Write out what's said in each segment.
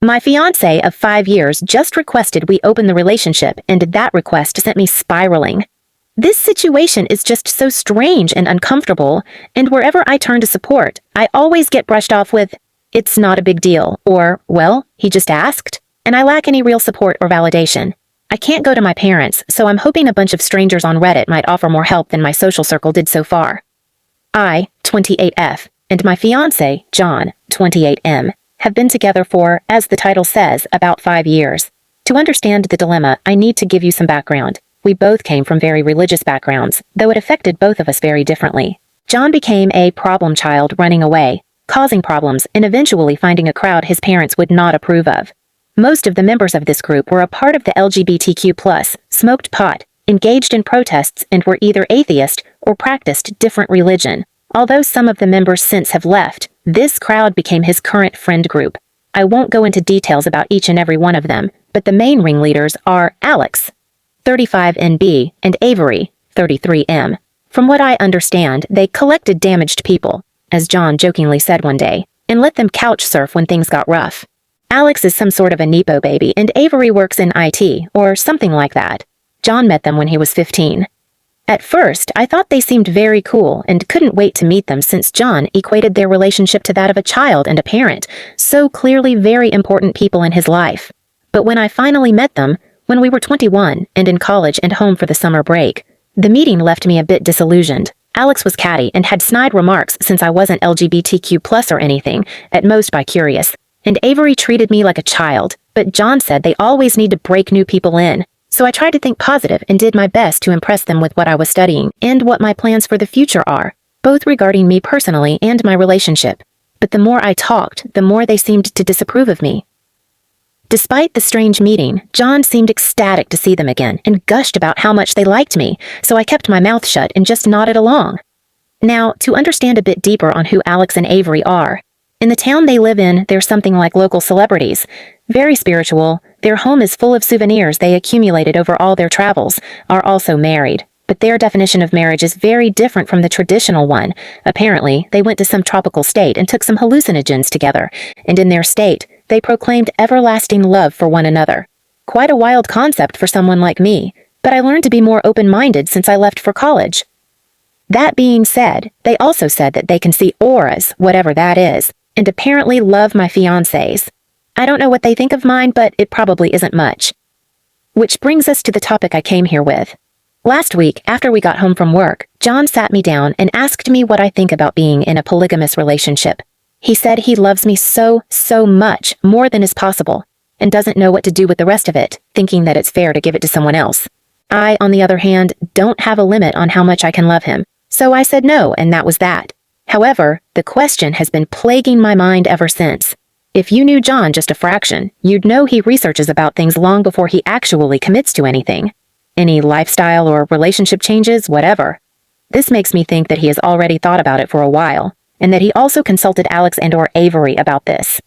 My fiancé of 5 years just requested we open the relationship, and that request sent me spiraling. This situation is just so strange and uncomfortable, and wherever I turn to support, I always get brushed off with, "It's not a big deal," or, "Well, he just asked," and I lack any real support or validation. I can't go to my parents, so I'm hoping a bunch of strangers on Reddit might offer more help than my social circle did so far. I, 28F, and my fiancé, John, 28M, have been together for, as the title says, about 5 years. To understand the dilemma, I need to give you some background. We both came from very religious backgrounds, though it affected both of us very differently. John became a problem child running away, causing problems and eventually finding a crowd his parents would not approve of. Most of the members of this group were a part of the LGBTQ+, smoked pot, engaged in protests, and were either atheist or practiced different religion. Although some of the members since have left, this crowd became his current friend group. I won't go into details about each and every one of them, but the main ringleaders are Alex, 35NB, and Avery, 33M. From what I understand, they collected damaged people, as John jokingly said one day, and let them couch surf when things got rough. Alex is some sort of a nepo baby, and Avery works in IT, or something like that. John met them when he was 15. At first, I thought they seemed very cool and couldn't wait to meet them since John equated their relationship to that of a child and a parent, so clearly very important people in his life. But when I finally met them, when we were 21 and in college and home for the summer break, the meeting left me a bit disillusioned. Alex was catty and had snide remarks since I wasn't LGBTQ+ or anything, at most bi-curious, and Avery treated me like a child, but John said they always need to break new people in. So I tried to think positive and did my best to impress them with what I was studying and what my plans for the future are, both regarding me personally and my relationship. But the more I talked, the more they seemed to disapprove of me. Despite the strange meeting, John seemed ecstatic to see them again and gushed about how much they liked me, so I kept my mouth shut and just nodded along. Now, to understand a bit deeper on who Alex and Avery are, in the town they live in, they're something like local celebrities. Very spiritual, their home is full of souvenirs they accumulated over all their travels, are also married. But their definition of marriage is very different from the traditional one. Apparently, they went to some tropical state and took some hallucinogens together, and in their state, they proclaimed everlasting love for one another. Quite a wild concept for someone like me, but I learned to be more open-minded since I left for college. That being said, they also said that they can see auras, whatever that is, and apparently love my fiancés. I don't know what they think of mine, but it probably isn't much. Which brings us to the topic I came here with. Last week, after we got home from work, John sat me down and asked me what I think about being in a polygamous relationship. He said he loves me so much, more than is possible, and doesn't know what to do with the rest of it, thinking that it's fair to give it to someone else. I, on the other hand, don't have a limit on how much I can love him, so I said no, and that was that. However, the question has been plaguing my mind ever since. If you knew John just a fraction, you'd know he researches about things long before he actually commits to anything. Any lifestyle or relationship changes, whatever. This makes me think that he has already thought about it for a while, and that he also consulted Alex and/or Avery about this.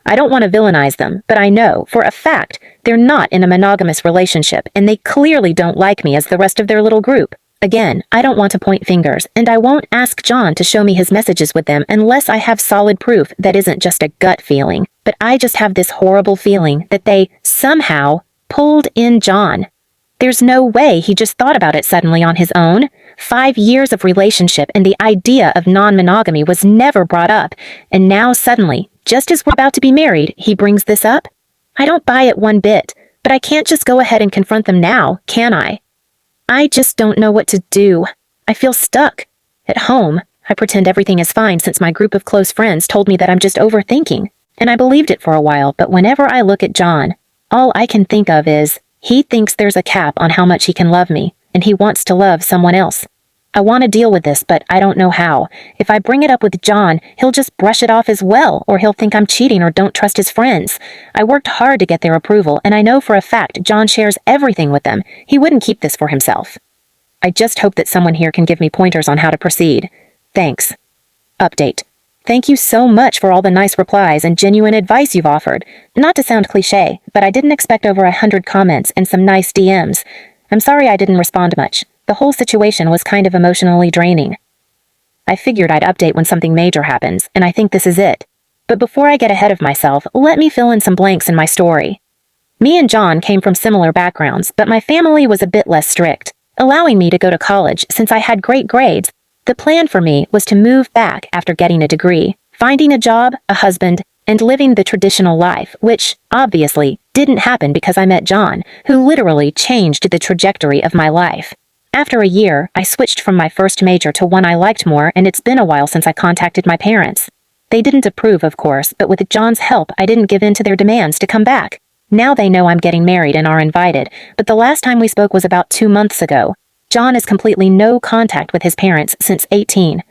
I don't want to villainize them, but I know, for a fact, they're not in a monogamous relationship, and they clearly don't like me as the rest of their little group. Again, I don't want to point fingers, and I won't ask John to show me his messages with them unless I have solid proof that isn't just a gut feeling, but I just have this horrible feeling that they, somehow, pulled in John. There's no way he just thought about it suddenly on his own. 5 years of relationship and the idea of non-monogamy was never brought up, and now suddenly, just as we're about to be married, he brings this up? I don't buy it one bit, but I can't just go ahead and confront them now, can I? I just don't know what to do. I feel stuck. At home, I pretend everything is fine since my group of close friends told me that I'm just overthinking, and I believed it for a while, but whenever I look at John, all I can think of is, he thinks there's a cap on how much he can love me, and he wants to love someone else. I want to deal with this, but I don't know how. If I bring it up with John, he'll just brush it off as well, or he'll think I'm cheating or don't trust his friends. I worked hard to get their approval, and I know for a fact John shares everything with them. He wouldn't keep this for himself. I just hope that someone here can give me pointers on how to proceed. Thanks. Update. Thank you so much for all the nice replies and genuine advice you've offered. Not to sound cliche, but I didn't expect over 100 comments and some nice DMs. I'm sorry I didn't respond much. The whole situation was kind of emotionally draining. I figured I'd update when something major happens, and I think this is it. But before I get ahead of myself, let me fill in some blanks in my story. Me and John came from similar backgrounds, but my family was a bit less strict, allowing me to go to college since I had great grades. The plan for me was to move back after getting a degree, finding a job, a husband, and living the traditional life, which, obviously, didn't happen because I met John, who literally changed the trajectory of my life. After a year, I switched from my first major to one I liked more, and it's been a while since I contacted my parents. They didn't approve, of course, but with John's help, I didn't give in to their demands to come back. Now they know I'm getting married and are invited, but the last time we spoke was about 2 months ago. John has completely no contact with his parents since 18.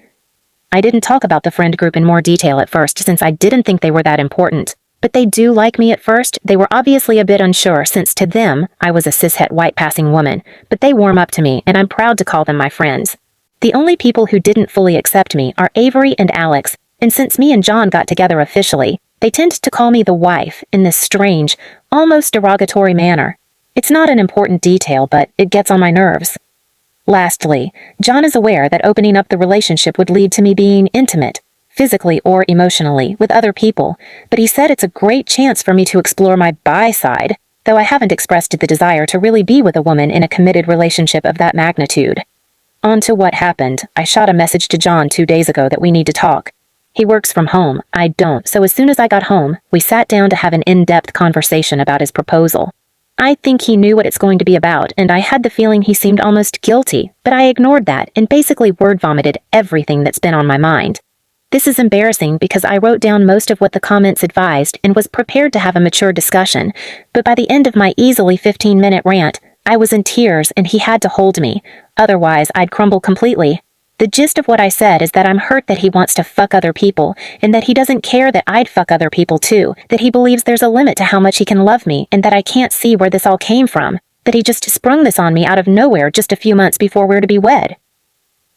I didn't talk about the friend group in more detail at first since I didn't think they were that important. But they do like me at first. They were obviously a bit unsure since to them, I was a cishet white-passing woman. But they warm up to me and I'm proud to call them my friends. The only people who didn't fully accept me are Avery and Alex, and since me and John got together officially, they tend to call me the wife in this strange, almost derogatory manner. It's not an important detail, but it gets on my nerves. Lastly, John is aware that opening up the relationship would lead to me being intimate, physically or emotionally, with other people, but he said it's a great chance for me to explore my bi side, though I haven't expressed the desire to really be with a woman in a committed relationship of that magnitude. On to what happened. I shot a message to John 2 days ago that we need to talk. He works from home, I don't, so as soon as I got home, we sat down to have an in-depth conversation about his proposal. I think he knew what it's going to be about, and I had the feeling he seemed almost guilty, but I ignored that and basically word vomited everything that's been on my mind. This is embarrassing because I wrote down most of what the comments advised and was prepared to have a mature discussion, but by the end of my easily 15-minute rant, I was in tears and he had to hold me, otherwise I'd crumble completely. The gist of what I said is that I'm hurt that he wants to fuck other people, and that he doesn't care that I'd fuck other people too, that he believes there's a limit to how much he can love me, and that I can't see where this all came from, that he just sprung this on me out of nowhere just a few months before we're to be wed.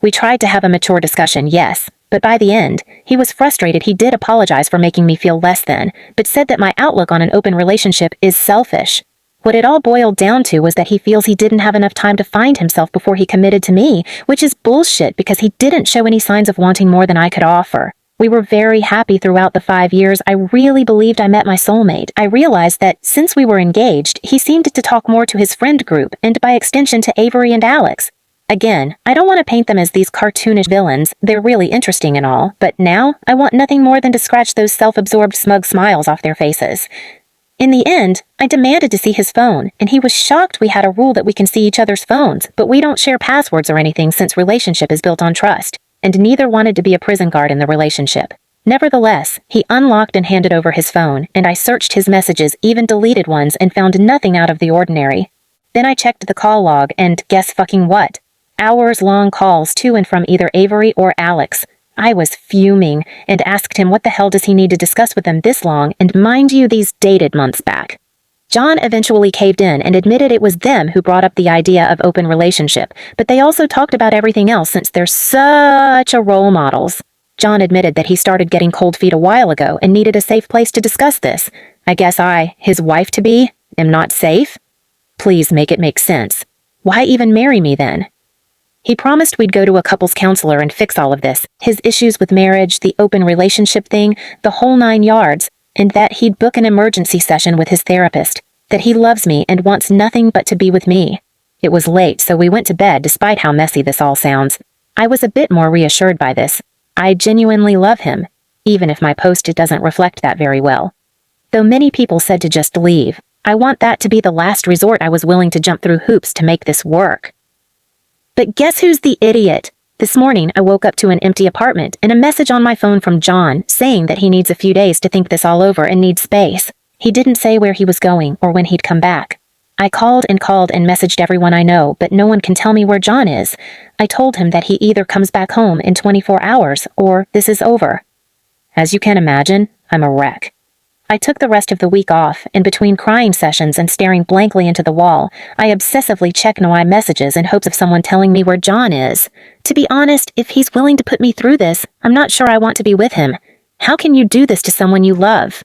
We tried to have a mature discussion, yes, but by the end, he was frustrated. He did apologize for making me feel less than, but said that my outlook on an open relationship is selfish. What it all boiled down to was that he feels he didn't have enough time to find himself before he committed to me, which is bullshit because he didn't show any signs of wanting more than I could offer. We were very happy throughout the 5 years. I really believed I met my soulmate. I realized that since we were engaged, he seemed to talk more to his friend group, and by extension to Avery and Alex. Again, I don't want to paint them as these cartoonish villains. They're really interesting and all, but now I want nothing more than to scratch those self-absorbed smug smiles off their faces. In the end, I demanded to see his phone, and he was shocked we had a rule that we can see each other's phones, but we don't share passwords or anything since relationship is built on trust, and neither wanted to be a prison guard in the relationship. Nevertheless, he unlocked and handed over his phone, and I searched his messages, even deleted ones, and found nothing out of the ordinary. Then I checked the call log, and guess fucking what? Hours-long calls to and from either Avery or Alex. I was fuming and asked him what the hell does he need to discuss with them this long, and mind you, these dated months back. John eventually caved in and admitted it was them who brought up the idea of open relationship, but they also talked about everything else since they're such a role models. John admitted that he started getting cold feet a while ago and needed a safe place to discuss this. I guess I, his wife-to-be, am not safe? Please make it make sense. Why even marry me then? He promised we'd go to a couples counselor and fix all of this, his issues with marriage, the open relationship thing, the whole 9 yards, and that he'd book an emergency session with his therapist, that he loves me and wants nothing but to be with me. It was late, so we went to bed despite how messy this all sounds. I was a bit more reassured by this. I genuinely love him, even if my post doesn't reflect that very well. Though many people said to just leave, I want that to be the last resort. I was willing to jump through hoops to make this work. But guess who's the idiot? This morning, I woke up to an empty apartment and a message on my phone from John saying that he needs a few days to think this all over and needs space. He didn't say where he was going or when he'd come back. I called and messaged everyone I know, but no one can tell me where John is. I told him that he either comes back home in 24 hours or this is over. As you can imagine, I'm a wreck. I took the rest of the week off, and between crying sessions and staring blankly into the wall, I obsessively check my messages in hopes of someone telling me where John is. To be honest, if he's willing to put me through this, I'm not sure I want to be with him. How can you do this to someone you love?